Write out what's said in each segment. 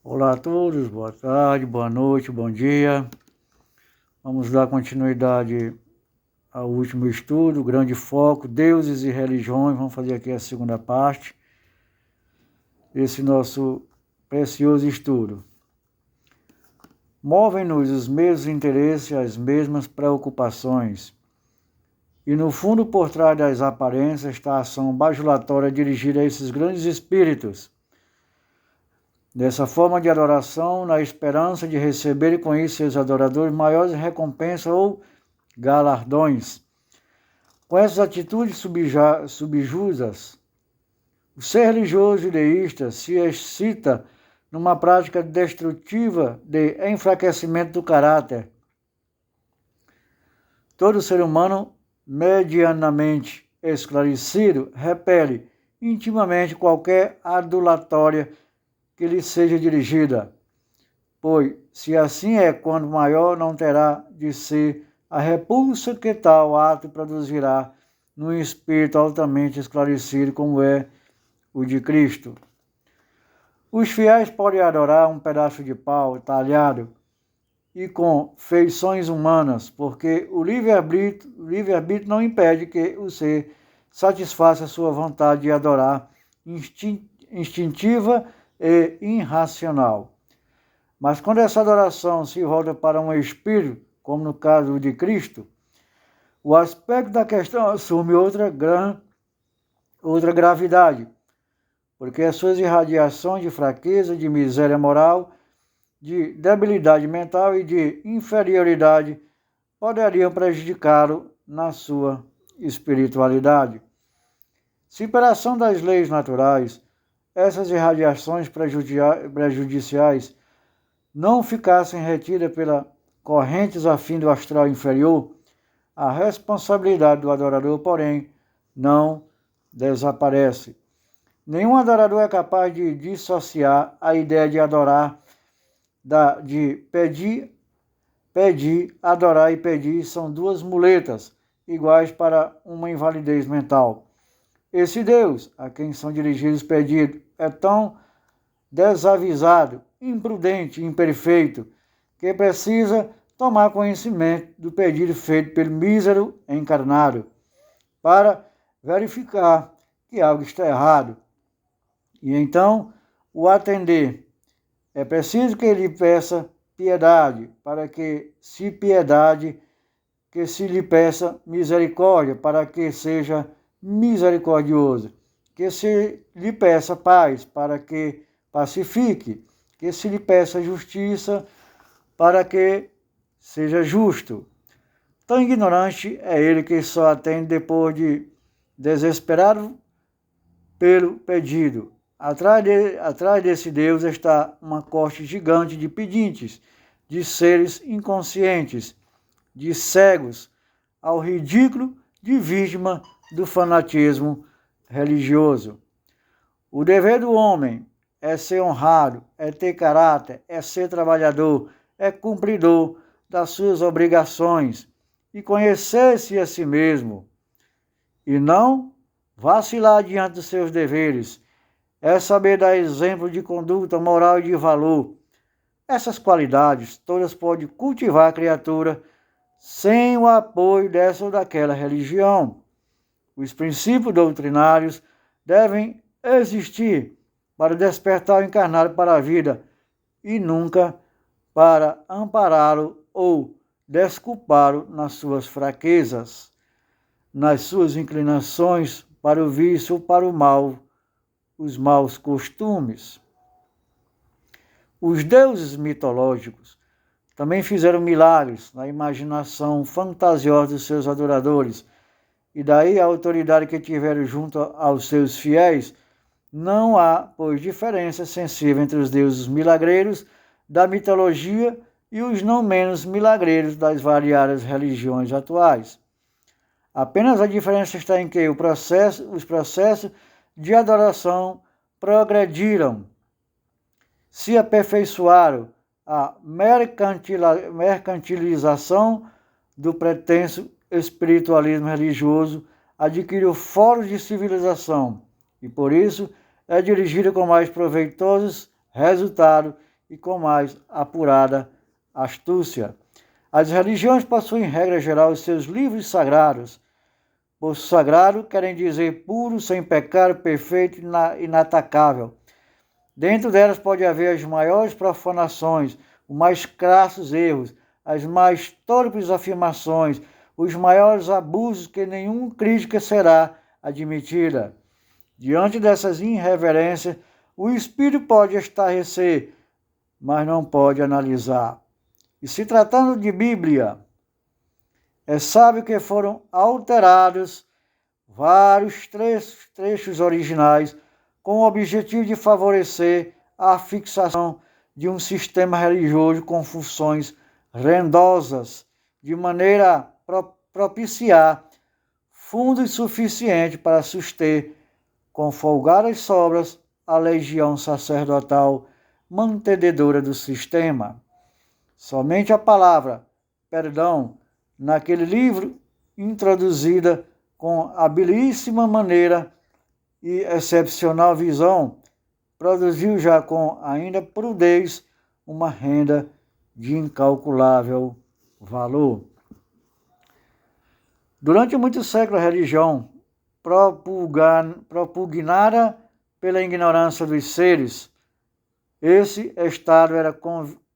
Olá a todos, boa tarde, boa noite, bom dia. Vamos dar continuidade ao último estudo, grande foco, deuses e religiões. Vamos fazer aqui a segunda parte desse nosso precioso estudo. Movem-nos os mesmos interesses, as mesmas preocupações. E no fundo, por trás das aparências, está a ação bajulatória dirigida a esses grandes espíritos. Dessa forma de adoração, na esperança de receber com isso seus adoradores maiores recompensas ou galardões. Com essas atitudes subjusas, o ser religioso e deísta se excita numa prática destrutiva de enfraquecimento do caráter. Todo ser humano, medianamente esclarecido, repele intimamente qualquer adulatória que lhe seja dirigida, pois, se assim é, quando maior não terá de ser a repulsa que tal ato produzirá num espírito altamente esclarecido como é o de Cristo. Os fiéis podem adorar um pedaço de pau talhado e com feições humanas, porque o livre-arbítrio não impede que o ser satisfaça a sua vontade de adorar instintiva e irracional. Mas quando essa adoração se volta para um espírito, como no caso de Cristo, o aspecto da questão assume outra gravidade, porque as suas irradiações de fraqueza, de miséria moral, de debilidade mental e de inferioridade poderiam prejudicá-lo na sua espiritualidade. Se pela ação das leis naturais, essas irradiações prejudiciais não ficassem retidas pela correntes afim do astral inferior, a responsabilidade do adorador, porém, não desaparece. Nenhum adorador é capaz de dissociar a ideia de adorar de pedir, adorar e pedir são duas muletas iguais para uma invalidez mental. Esse Deus, a quem são dirigidos os pedidos, é tão desavisado, imprudente, imperfeito, que precisa tomar conhecimento do pedido feito pelo mísero encarnado, para verificar que algo está errado. E então o atender. É preciso que ele peça piedade, para que se piedade, que se lhe peça misericórdia, para que seja misericordioso, que se lhe peça paz, para que pacifique, que se lhe peça justiça, para que seja justo. Tão ignorante é ele que só atende depois de desesperado pelo pedido. Atrás desse Deus está uma corte gigante de pedintes, de seres inconscientes, de cegos, ao ridículo de vítima do fanatismo religioso. O dever do homem é ser honrado, é ter caráter, é ser trabalhador, é cumpridor das suas obrigações e conhecer-se a si mesmo, e não vacilar diante dos seus deveres. É saber dar exemplo de conduta moral e de valor. Essas qualidades todas pode cultivar a criatura sem o apoio dessa ou daquela religião. Os princípios doutrinários devem existir para despertar o encarnado para a vida e nunca para ampará-lo ou desculpá-lo nas suas fraquezas, nas suas inclinações para o vício ou para o mal, os maus costumes. Os deuses mitológicos também fizeram milagres na imaginação fantasiosa dos seus adoradores, e daí a autoridade que tiveram junto aos seus fiéis. Não há, pois, diferença sensível entre os deuses milagreiros da mitologia e os não menos milagreiros das variadas religiões atuais. Apenas a diferença está em que os processos de adoração progrediram, se aperfeiçoaram, a mercantilização do pretenso espiritualismo religioso adquiriu foros de civilização e, por isso, é dirigida com mais proveitosos resultados e com mais apurada astúcia. As religiões possuem, regra geral, os seus livros sagrados. Por sagrado querem dizer puro, sem pecado, perfeito e inatacável. Dentro delas pode haver as maiores profanações, os mais crassos erros, as mais torpes afirmações, os maiores abusos que nenhuma crítica será admitida. Diante dessas irreverências, o espírito pode estarrecer, mas não pode analisar. E se tratando de Bíblia, é sábio que foram alterados vários trechos originais com o objetivo de favorecer a fixação de um sistema religioso com funções rendosas, de maneira a propiciar fundos suficientes para suster com folgadas sobras a legião sacerdotal mantenedora do sistema. Somente a palavra perdão, naquele livro, introduzida com habilíssima maneira e excepcional visão, produziu já com ainda prudez uma renda de incalculável valor. Durante muitos séculos, a religião, propugnada pela ignorância dos seres, esse estado era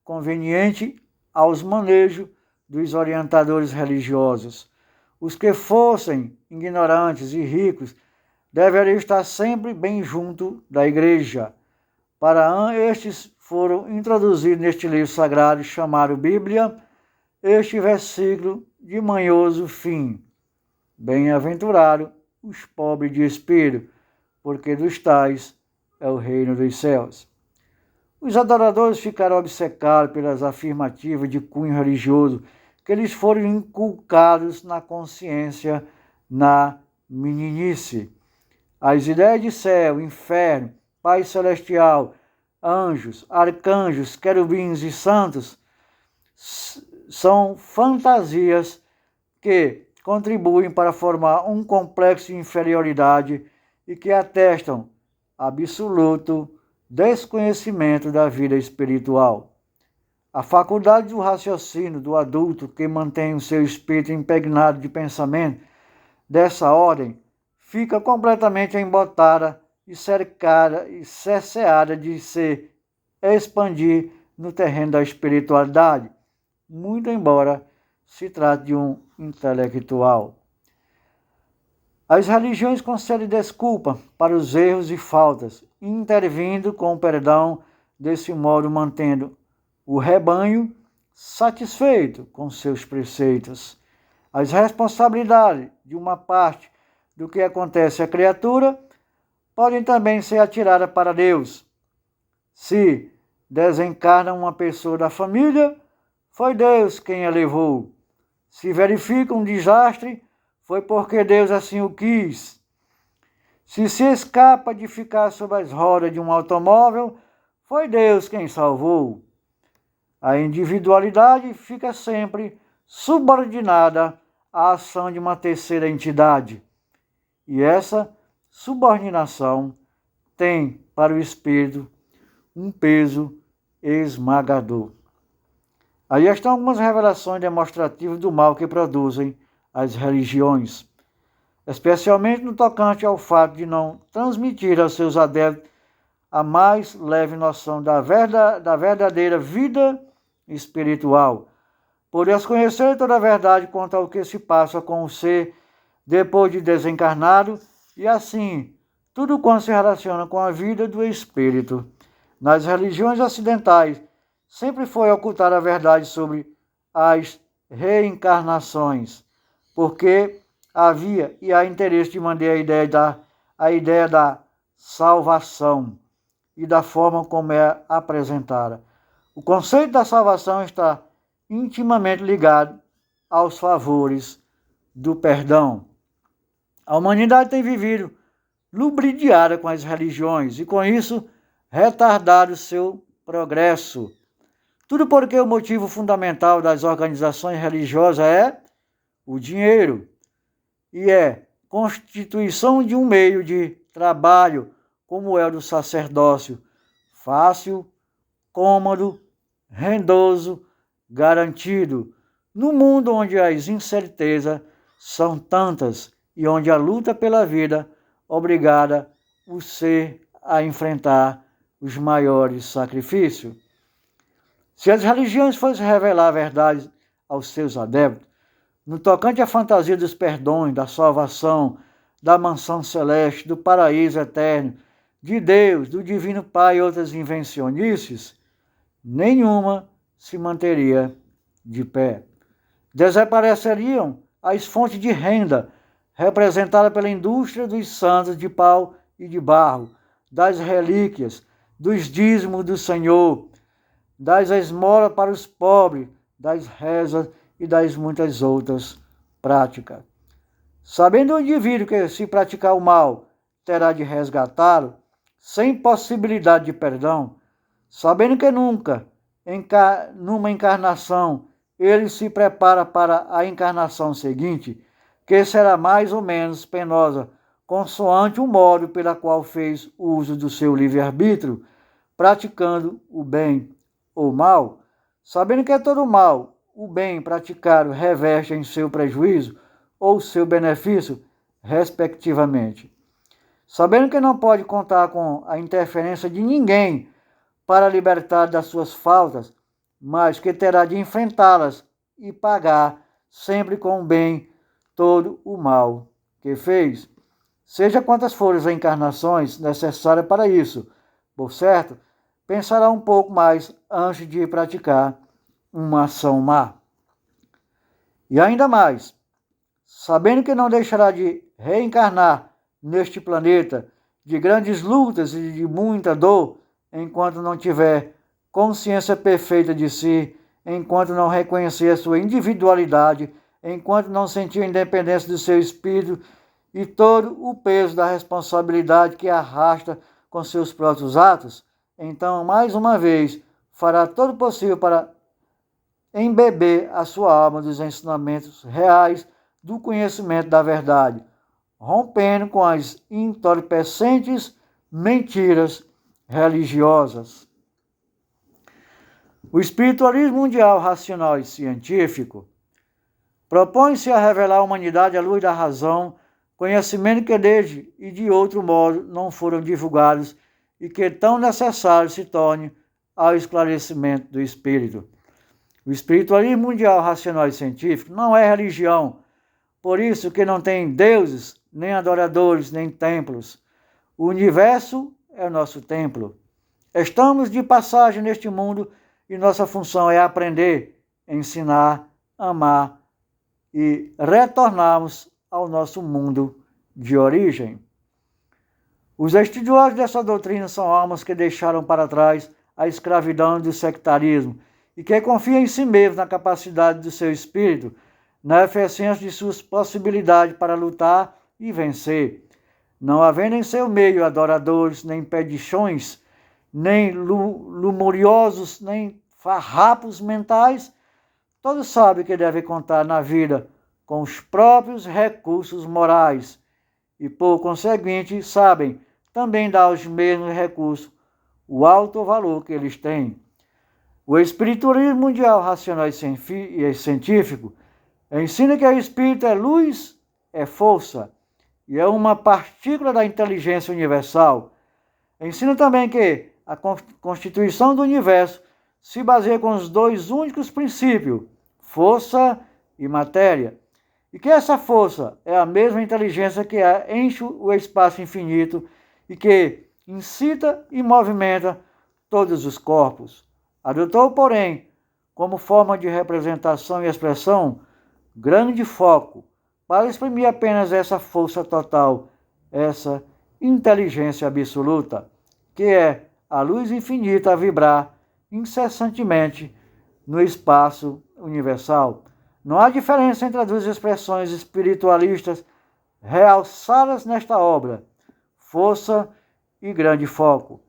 conveniente aos manejos dos orientadores religiosos. Os que fossem ignorantes e ricos deveriam estar sempre bem junto da igreja. Para estes foram introduzidos neste livro sagrado chamado Bíblia, este versículo de manhoso fim. Bem-aventurado os pobres de espírito, porque dos tais é o reino dos céus. Os adoradores ficaram obcecados pelas afirmativas de cunho religioso que lhes foram inculcados na consciência na meninice. As ideias de céu, inferno, Pai Celestial, anjos, arcanjos, querubins e santos são fantasias que contribuem para formar um complexo de inferioridade e que atestam absoluto desconhecimento da vida espiritual. A faculdade do raciocínio do adulto que mantém o seu espírito impregnado de pensamento dessa ordem fica completamente embotada e cercada e cerceada de se expandir no terreno da espiritualidade, muito embora se trate de um intelectual. As religiões concedem desculpa para os erros e faltas, intervindo com o perdão, desse modo mantendo o rebanho satisfeito com seus preceitos. As responsabilidades de uma parte do que acontece à criatura podem também ser atiradas para Deus. Se desencarna uma pessoa da família, foi Deus quem a levou. Se verifica um desastre, foi porque Deus assim o quis. Se escapa de ficar sob as rodas de um automóvel, foi Deus quem salvou. A individualidade fica sempre subordinada à ação de uma terceira entidade. E essa subordinação tem para o espírito um peso esmagador. Aí estão algumas revelações demonstrativas do mal que produzem as religiões, especialmente no tocante ao fato de não transmitir aos seus adeptos a mais leve noção da verdadeira vida espiritual, por desconhecer toda a verdade quanto ao que se passa com o ser depois de desencarnado e assim tudo quanto se relaciona com a vida do espírito. Nas religiões ocidentais sempre foi ocultada a verdade sobre as reencarnações, porque havia e há interesse de manter a ideia da salvação e da forma como é apresentada. O conceito da salvação está intimamente ligado aos favores do perdão. A humanidade tem vivido lubridiada com as religiões e, com isso, retardado seu progresso. Tudo porque o motivo fundamental das organizações religiosas é o dinheiro e é constituição de um meio de trabalho como é o do sacerdócio, fácil, cômodo, rendoso, garantido, no mundo onde as incertezas são tantas e onde a luta pela vida obrigada o ser a enfrentar os maiores sacrifícios. Se as religiões fossem revelar a verdade aos seus adeptos, no tocante à fantasia dos perdões, da salvação, da mansão celeste, do paraíso eterno, de Deus, do Divino Pai e outras invencionices, nenhuma se manteria de pé. Desapareceriam as fontes de renda representadas pela indústria dos santos de pau e de barro, das relíquias, dos dízimos do Senhor, das esmolas para os pobres, das rezas e das muitas outras práticas. Sabendo o indivíduo que, se praticar o mal, terá de resgatá-lo, sem possibilidade de perdão, sabendo que nunca, numa encarnação, ele se prepara para a encarnação seguinte, que será mais ou menos penosa, consoante o modo pela qual fez uso do seu livre-arbítrio, praticando o bem ou mal, sabendo que todo mal, o bem praticado reveste em seu prejuízo ou seu benefício, respectivamente. Sabendo que não pode contar com a interferência de ninguém para libertar das suas faltas, mas que terá de enfrentá-las e pagar sempre com o bem todo o mal que fez, seja quantas forem as encarnações necessárias para isso. Por certo, pensará um pouco mais antes de praticar uma ação má. E ainda mais, sabendo que não deixará de reencarnar neste planeta de grandes lutas e de muita dor, enquanto não tiver consciência perfeita de si, enquanto não reconhecer a sua individualidade, enquanto não sentir a independência do seu espírito e todo o peso da responsabilidade que arrasta com seus próprios atos, então, mais uma vez, fará todo o possível para embeber a sua alma dos ensinamentos reais do conhecimento da verdade, rompendo com as entorpecentes mentiras religiosas. O espiritualismo mundial racional e científico propõe-se a revelar à humanidade à luz da razão, conhecimento que desde e de outro modo não foram divulgados e que tão necessário se torne ao esclarecimento do espírito. O espiritualismo mundial racional e científico não é religião, por isso que não tem deuses, nem adoradores, nem templos. O universo é o nosso templo. Estamos de passagem neste mundo e nossa função é aprender, ensinar, amar e retornarmos ao nosso mundo de origem. Os estudiosos dessa doutrina são almas que deixaram para trás a escravidão do sectarismo e que confiam em si mesmos, na capacidade do seu espírito, na eficiência de suas possibilidades para lutar e vencer. Não havendo em seu meio adoradores, nem pedichões, nem lumoriosos, nem farrapos mentais, todos sabem que devem contar na vida com os próprios recursos morais e, por conseguinte, sabem também dar aos mesmos recursos o alto valor que eles têm. O espiritualismo mundial racional e científico ensina que o espírito é luz, é força e é uma partícula da inteligência universal. Ensina também que a constituição do universo se baseia com os dois únicos princípios, força e matéria, e que essa força é a mesma inteligência que enche o espaço infinito e que incita e movimenta todos os corpos. Adotou, porém, como forma de representação e expressão, grande foco para exprimir apenas essa força total, essa inteligência absoluta, que é a luz infinita a vibrar incessantemente no espaço universal. Não há diferença entre as duas expressões espiritualistas realçadas nesta obra, força e grande foco.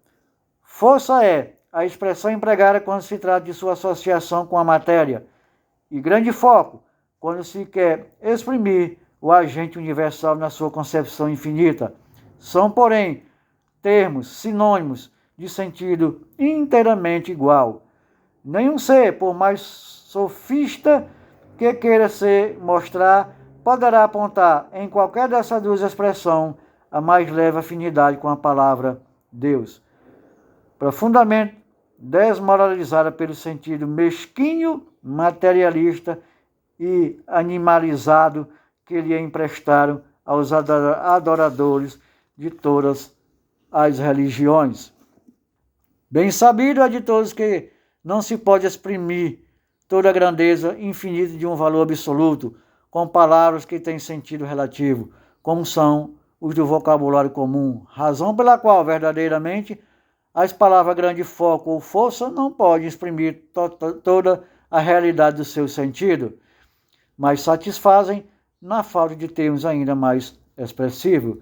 Força é a expressão empregada quando se trata de sua associação com a matéria, e grande foco quando se quer exprimir o agente universal na sua concepção infinita. São, porém, termos sinônimos de sentido inteiramente igual. Nenhum ser, por mais sofista que queira se mostrar, poderá apontar em qualquer dessas duas expressões a mais leve afinidade com a palavra Deus. Profundamente desmoralizada pelo sentido mesquinho, materialista e animalizado que lhe emprestaram aos adoradores de todas as religiões. Bem sabido é de todos que não se pode exprimir toda a grandeza infinita de um valor absoluto com palavras que têm sentido relativo, como são os do vocabulário comum, razão pela qual, verdadeiramente, as palavras grande foco ou força não podem exprimir toda a realidade do seu sentido, mas satisfazem na falta de termos ainda mais expressivo.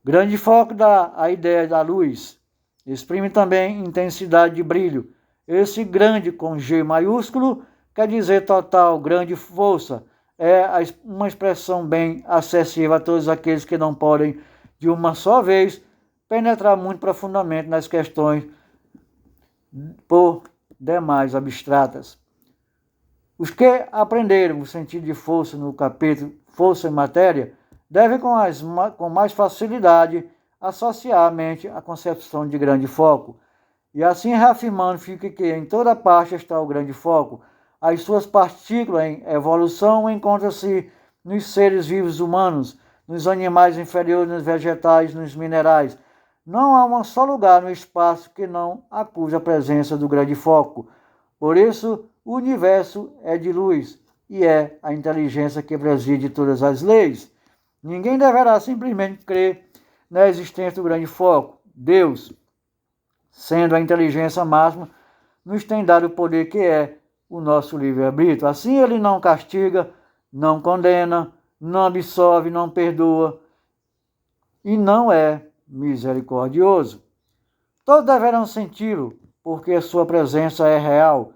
Grande foco dá a ideia da luz, exprime também intensidade de brilho. Esse grande com G maiúsculo quer dizer total, grande força. É uma expressão bem acessível a todos aqueles que não podem, de uma só vez, penetrar muito profundamente nas questões por demais abstratas. Os que aprenderam o sentido de força no capítulo Força e Matéria devem com mais facilidade associar a mente à concepção de grande foco. E assim reafirmando, fica que em toda parte está o grande foco. As suas partículas em evolução encontram-se nos seres vivos humanos, nos animais inferiores, nos vegetais, nos minerais. Não há um só lugar no espaço que não acuse a presença do grande foco. Por isso, o universo é de luz e é a inteligência que preside todas as leis. Ninguém deverá simplesmente crer na existência do grande foco. Deus, sendo a inteligência máxima, nos tem dado o poder que é o nosso livre-arbítrio. Assim ele não castiga, não condena, não absolve, não perdoa e não é misericordioso. Todos deverão senti-lo, porque a sua presença é real.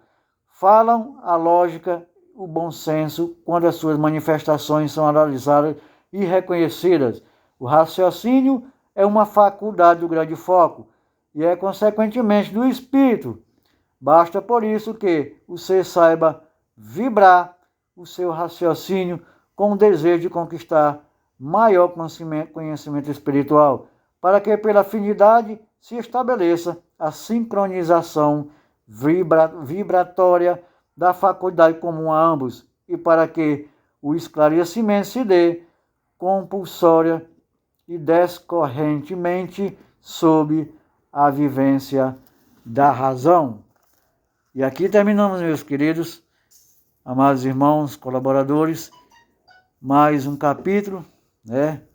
Falam a lógica, o bom senso, quando as suas manifestações são analisadas e reconhecidas. O raciocínio é uma faculdade do grande foco e é consequentemente do espírito. Basta por isso que o ser saiba vibrar o seu raciocínio com o desejo de conquistar maior conhecimento espiritual, para que pela afinidade se estabeleça a sincronização vibratória da faculdade comum a ambos e para que o esclarecimento se dê compulsória e descorrentemente sob a vivência da razão. E aqui terminamos, meus queridos, amados irmãos, colaboradores, mais um capítulo,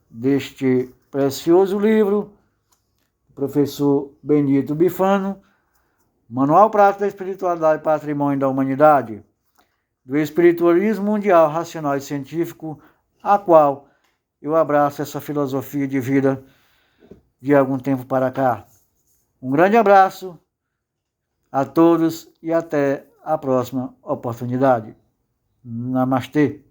deste precioso livro, professor Benito Bifano, Manual Prático da Espiritualidade e Patrimônio da Humanidade, do espiritualismo mundial, racional e científico, a qual eu abraço essa filosofia de vida de algum tempo para cá. Um grande abraço a todos e até a próxima oportunidade. Namastê.